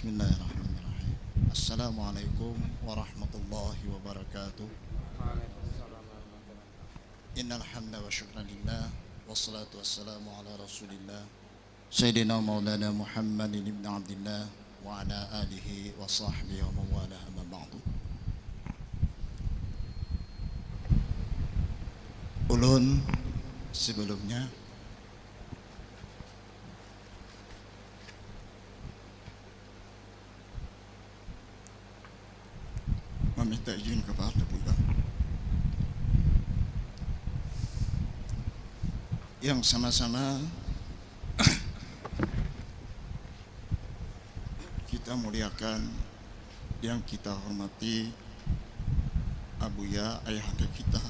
Bismillahirrahmanirrahim. Assalamualaikum warahmatullahi wabarakatuh. Innal hamda wa syukra lillah wassalatu wassalamu ala Rasulillah Sayyidina Maulana Muhammadin ibn Abdillah wa ala alihi wa sahbihi wa mawalah amma ba'du. Ulun sebelumnya meminta izin kepada Buya yang sama-sama kita muliakan, yang kita hormati Abuya ayahanda kita,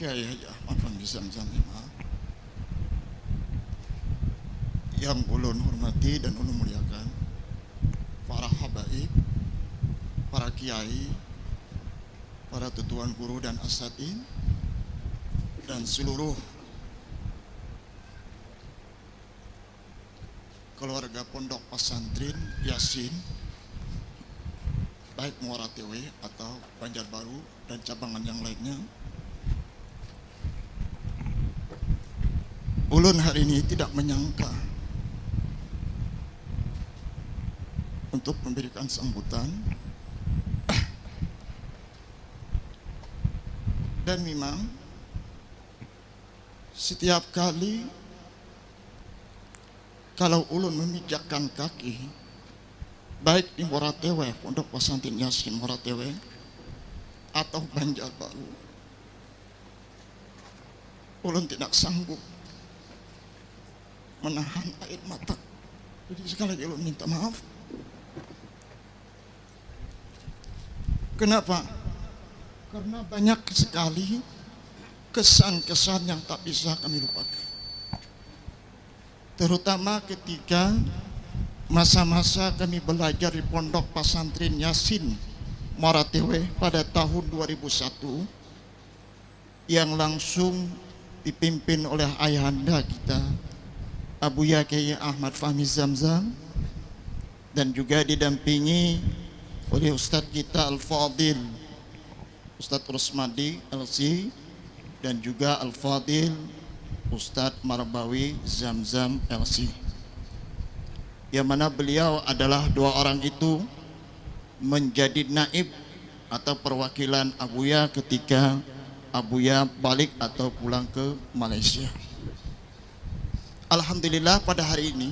Kiai Haji Ahmad Fahmi Zamzam Imam, yang ulun hormati dan ulun muliakan para habaib, para kiai, para tutuan guru dan asatidz, dan seluruh keluarga pondok pesantren Yasin baik Muara Tewe atau Banjarbaru dan cabangan yang lainnya. Ulun hari ini tidak menyangka untuk memberikan sambutan, dan memang setiap kali kalau ulun memijakkan kaki baik di Muara Tewe, pondok pesantren Yasin Muara Tewe atau Banjarbaru, ulun tidak sanggup menahan air mata. Jadi sekali lagi ulun minta maaf. Kenapa? Karena banyak sekali kesan-kesan yang tak bisa kami lupakan. Terutama ketika masa-masa kami belajar di pondok pesantren Yasin Muara Tewe pada tahun 2001 yang langsung dipimpin oleh ayahanda kita Abuya Kiai Ahmad Fahmi Zamzam, dan juga didampingi oleh Ustadz kita Al-Fadil Ustadz Rusmadi LC, dan juga Al-Fadil Ustadz Marbawi Zamzam LC, yang mana beliau adalah dua orang itu menjadi naib atau perwakilan Abuya ketika Abuya balik atau pulang ke Malaysia. Alhamdulillah pada hari ini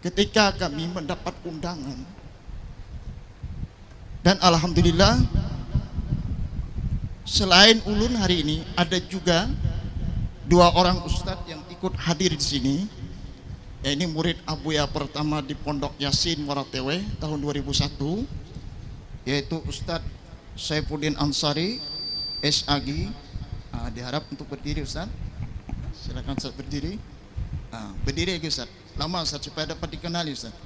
ketika kami mendapat undangan, dan alhamdulillah selain ulun hari ini ada juga dua orang ustadz yang ikut hadir di sini. Ini murid Abuya pertama di Pondok Yasin Muara Tewe tahun 2001, yaitu Ustadz Saifuddin Ansari SAG. Diharap untuk berdiri Ustadz. Silakan Ustadz berdiri. Berdiri lagi Ustadz. Lama Ustadz supaya dapat dikenali Ustadz.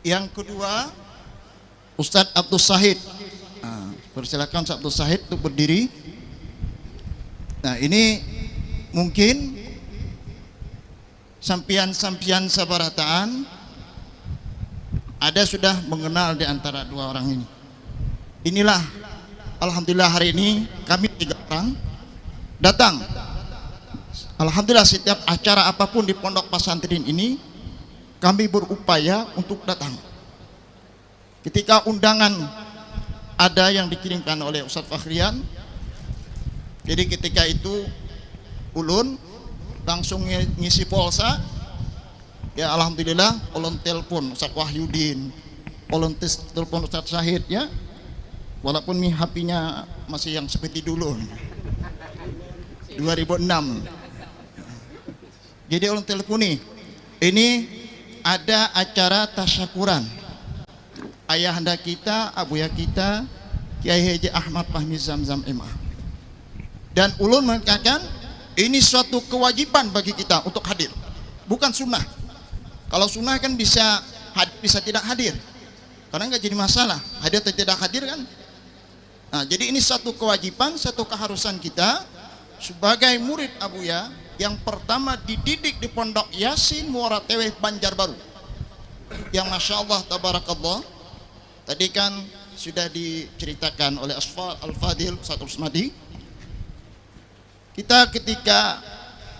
Yang kedua Ustadz Abdul Sahid. Persilakan Ustadz Abdul Sahid untuk berdiri. Nah, ini mungkin sampian-sampian sabarataan ada sudah mengenal di antara dua orang ini. Inilah alhamdulillah hari ini kami 3 orang datang. Alhamdulillah setiap acara apapun di pondok pesantren ini kami berupaya untuk datang. Ketika undangan ada yang dikirimkan oleh Ustadz Fakhrian, jadi ketika itu ulun langsung ngisi pulsa. Ya alhamdulillah ulun telepon Ustadz Wahyudin, ulun telepon Ustadz Syahid ya. Walaupun HP-nya masih yang seperti dulu 2006. Jadi ulun teleponi, ini ada acara tasyakuran ayahanda kita, abuya kita Kiai Haji Ahmad Fahmi Zamzam MA. Dan ulun mengatakan ini suatu kewajiban bagi kita untuk hadir, bukan sunnah. Kalau sunnah kan bisa tidak hadir, karena nggak jadi masalah hadir atau tidak hadir kan. Nah, jadi ini satu kewajiban, satu keharusan kita sebagai murid Abuya yang pertama dididik di Pondok Yasin Muara Teweh Banjarbaru. Yang Masya Allah tabarakallah tadi kan sudah diceritakan oleh Al-Fadil Ustaz Rusmadi. Kita ketika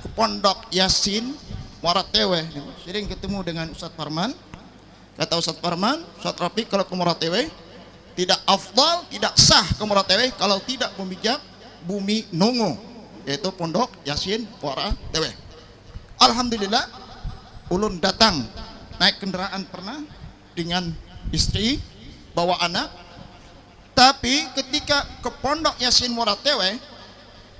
ke Pondok Yasin Muara Teweh sering ketemu dengan Ustaz Farman. Kata Ustaz Farman, Ustaz Rafiq, kalau ke Muara Teweh tidak afdal, tidak sah ke Muara Teweh kalau tidak memijak bumi Nongo, yaitu Pondok Yasin Muara Teweh. Alhamdulillah ulun datang naik kendaraan pernah dengan istri bawa anak, tapi ketika ke Pondok Yasin Muara Teweh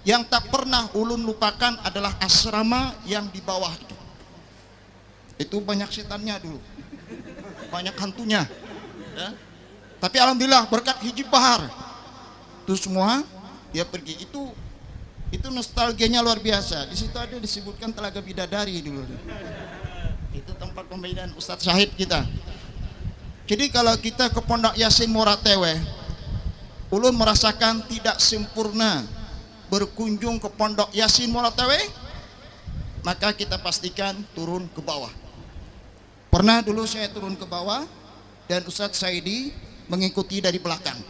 yang tak pernah ulun lupakan adalah asrama yang di bawah itu banyak setannya dulu, banyak hantunya ya. Tapi alhamdulillah berkat hiji bahar itu semua dia pergi. Itu nostalgianya luar biasa. Di situ ada disebutkan Telaga Bidadari dulu. Itu tempat pembinaan Ustadz Syahid kita. Jadi kalau kita ke Pondok Yasin Muara Teweh, ulun merasakan tidak sempurna berkunjung ke Pondok Yasin Muara Teweh, maka kita pastikan turun ke bawah. Pernah dulu saya turun ke bawah dan Ustadz Saidi mengikuti dari belakang.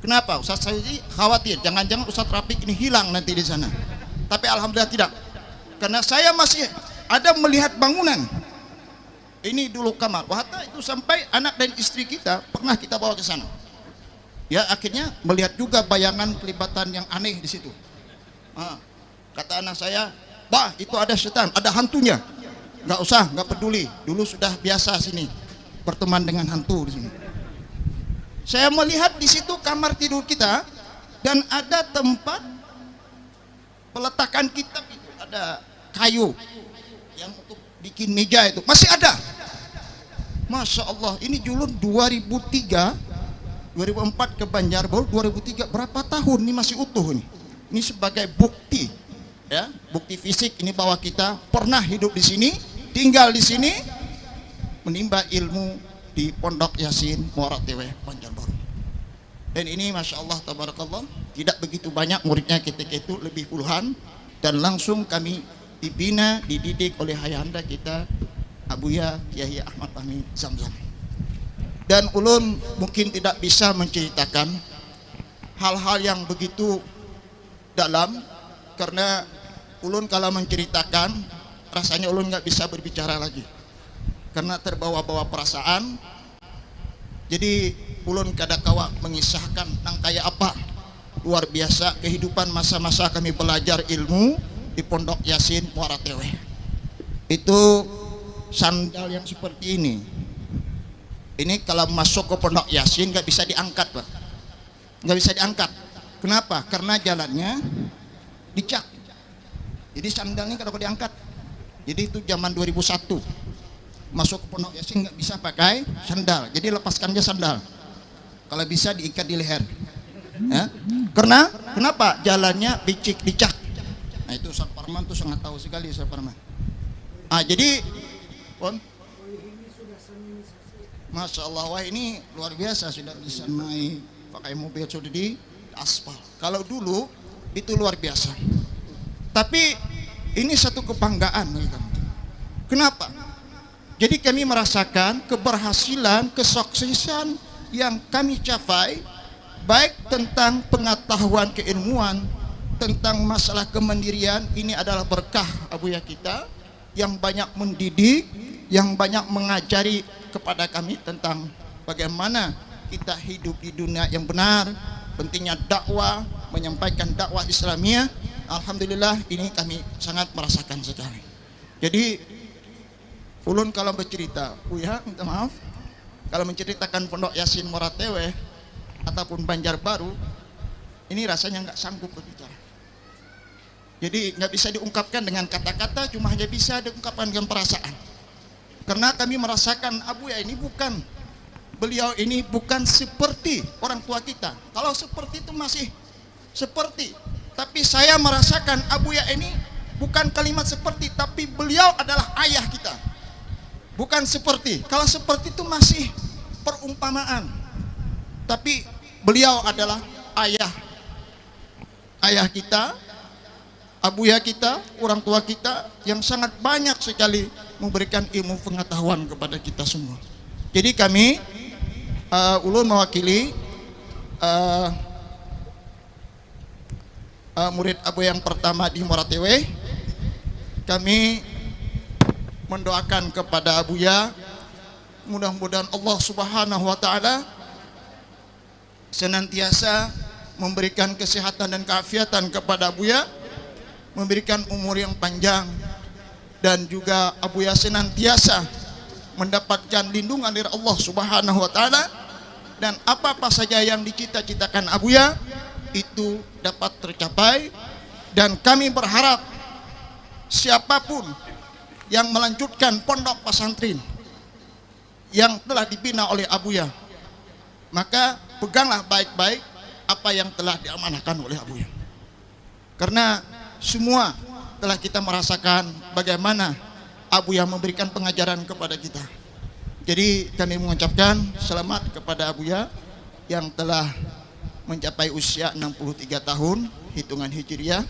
Kenapa? Ustadz Saidi khawatir jangan-jangan Ustadz Rafiq ini hilang nanti di sana. Tapi alhamdulillah tidak. Karena saya masih ada melihat bangunan. Ini dulu kamar. Hatta itu sampai anak dan istri kita pernah kita bawa ke sana. Ya akhirnya melihat juga bayangan kelibatan yang aneh di situ. Kata anak saya, "Bah, itu ada setan, ada hantunya." Nggak usah, nggak peduli. Dulu sudah biasa sini berteman dengan hantu di sini. Saya melihat di situ kamar tidur kita dan ada tempat peletakan kitab itu, ada kayu yang untuk bikin meja itu masih ada. Masya Allah, ini dulu 2003, 2004 ke Banjarbaru, 2003 berapa tahun ini masih utuh ini. Ini sebagai bukti, ya, bukti fisik ini bahwa kita pernah hidup di sini, tinggal di sini, menimba ilmu di Pondok Yasin Muara Teweh Banjarbaru. Dan ini Masya Allah tabarakallah tidak begitu banyak muridnya ketika itu, lebih puluhan, dan langsung kami dibina, dididik oleh ayahanda kita Abuya Kiai Ahmad Fahmi Zamzam. Dan ulun mungkin tidak bisa menceritakan hal-hal yang begitu dalam, karena ulun kalau menceritakan rasanya ulun nggak bisa berbicara lagi karena terbawa-bawa perasaan. Jadi ulun kadakawa mengisahkan tentang kayak apa luar biasa kehidupan masa-masa kami belajar ilmu di Pondok Yasin Muara Teweh. Itu sandal yang seperti ini. Ini kalau masuk ke Pondok Yasin nggak bisa diangkat, Pak. Nggak bisa diangkat. Kenapa? Karena jalannya dicak. Jadi sandalnya kalau diangkat. Jadi itu zaman 2001. Masuk ke Pondok Yasin nggak bisa pakai sandal. Jadi lepaskan aja sandal. Kalau bisa diikat di leher. Ya? Karena kenapa? Jalannya dicak. Nah itu Ustaz Parman tuh sangat tahu sekali Ustaz Parman. Jadi Masya Allah, wah ini luar biasa sudah bisa naik pakai mobil sudah di aspal. Kalau dulu itu luar biasa. Tapi ini satu kebanggaan. Kenapa? Jadi kami merasakan keberhasilan, kesuksesan yang kami capai, baik tentang pengetahuan keilmuan, tentang masalah kemandirian. Ini adalah berkah Abuya kita yang banyak mendidik, yang banyak mengajari kepada kami tentang bagaimana kita hidup di dunia yang benar, pentingnya dakwah, menyampaikan dakwah Islamiyah. Alhamdulillah ini kami sangat merasakan sekali. Jadi ulun kalau bercerita, Buya minta maaf, kalau menceritakan Pondok Yasin Muara Teweh ataupun Banjarbaru, ini rasanya nggak sanggup berbicara. Jadi nggak bisa diungkapkan dengan kata-kata, cuma hanya bisa diungkapkan dengan perasaan. Karena kami merasakan Abuya ini beliau ini bukan seperti orang tua kita. Kalau seperti itu masih seperti, tapi saya merasakan Abuya ini bukan kalimat seperti, tapi beliau adalah ayah kita. Bukan seperti. Kalau seperti itu masih perumpamaan. Tapi beliau adalah ayah kita, abuya kita, orang tua kita yang sangat banyak sekali memberikan ilmu pengetahuan kepada kita semua. Jadi kami ulun mewakili murid abu yang pertama di Moratewe. Kami mendoakan kepada abuya, mudah-mudahan Allah Subhanahu wa taala senantiasa memberikan kesehatan dan keafiatan kepada abuya, memberikan umur yang panjang, dan juga abuya senantiasa mendapatkan lindungan dari Allah Subhanahu wa taala, dan apa-apa saja yang dicita-citakan abuya itu dapat tercapai. Dan kami berharap siapapun yang melanjutkan pondok pesantren yang telah dibina oleh abuya, maka peganglah baik-baik apa yang telah diamanahkan oleh abuya, karena semua telah kita merasakan bagaimana abuya memberikan pengajaran kepada kita. Jadi kami mengucapkan selamat kepada abuya yang telah mencapai usia 63 tahun hitungan hijriah.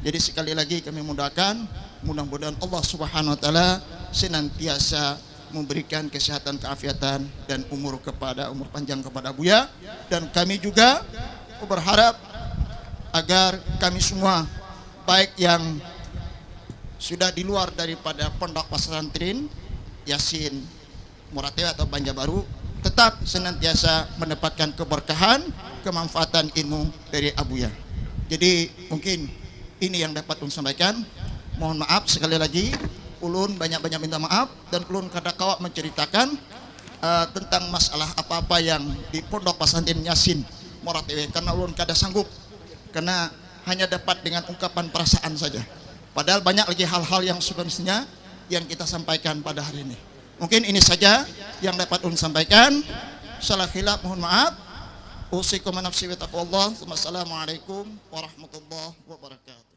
Jadi sekali lagi kami mendoakan mudah-mudahan Allah Subhanahu wa taala senantiasa memberikan kesehatan, keafiatan, dan umur panjang kepada abuya. Dan kami juga berharap agar kami semua, baik yang sudah di luar daripada pondok pesantren Yasin Moratewe atau Banjarbaru, tetap senantiasa mendapatkan keberkahan, kemanfaatan ilmu dari abuya. Jadi mungkin ini yang dapat ulun sampaikan. Mohon maaf sekali lagi, ulun banyak-banyak minta maaf, dan ulun kada kawak menceritakan tentang masalah apa-apa yang di pondok pesantren Yasin Moratewe, karena ulun kada sanggup, karena hanya dapat dengan ungkapan perasaan saja. Padahal banyak lagi hal-hal yang sebenarnya yang kita sampaikan pada hari ini. Mungkin ini saja yang dapat ulun sampaikan. Salah khilaf mohon maaf. Usikum nafsi wa taqwallah. Wassalamualaikum warahmatullahi wabarakatuh.